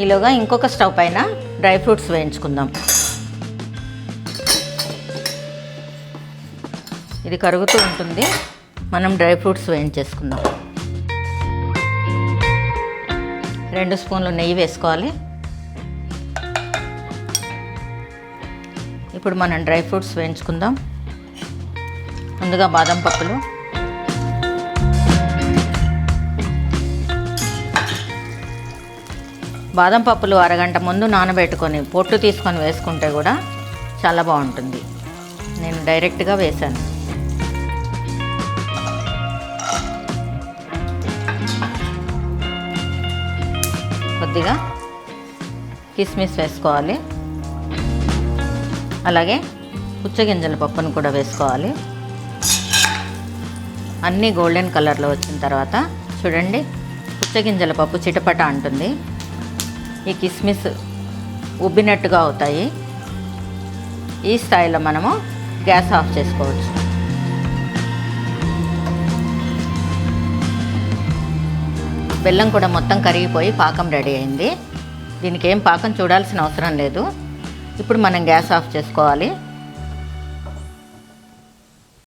ఈలోగా ఇంకొక స్టవ్ పైన డ్రై ఫ్రూట్స్ వేయించుకుందాం. ఇది కరుగుతూ ఉంటుంది, మనం డ్రై ఫ్రూట్స్ వేయించేసుకుందాం. 2 స్పూన్లు నెయ్యి వేసుకోవాలి. ఇప్పుడు మనం డ్రై ఫ్రూట్స్ వేయించుకుందాం. ముందుగా బాదం పప్పులు, బాదం పప్పులు అరగంట ముందు నానబెట్టుకొని పొట్టు తీసుకొని వేసుకుంటే కూడా చాలా బాగుంటుంది. నేను డైరెక్ట్గా వేసాను. కొద్దిగా కిస్మిస్ వేసుకోవాలి. అలాగే పుచ్చగింజల పప్పును కూడా వేసుకోవాలి. అన్నీ గోల్డెన్ కలర్లో వచ్చిన తర్వాత చూడండి, పుచ్చగింజల పప్పు చిటపట అంటుంది. ఈ కిస్మిస్ ఉబ్బినట్టుగా అవుతాయి. ఈ స్థాయిలో మనము గ్యాస్ ఆఫ్ చేసుకోవచ్చు. బెల్లం కూడా మొత్తం కరిగిపోయి పాకం రెడీ అయింది. దీనికి ఏం పాకం చూడాల్సిన అవసరం లేదు. ఇప్పుడు మనం గ్యాస్ ఆఫ్ చేసుకోవాలి.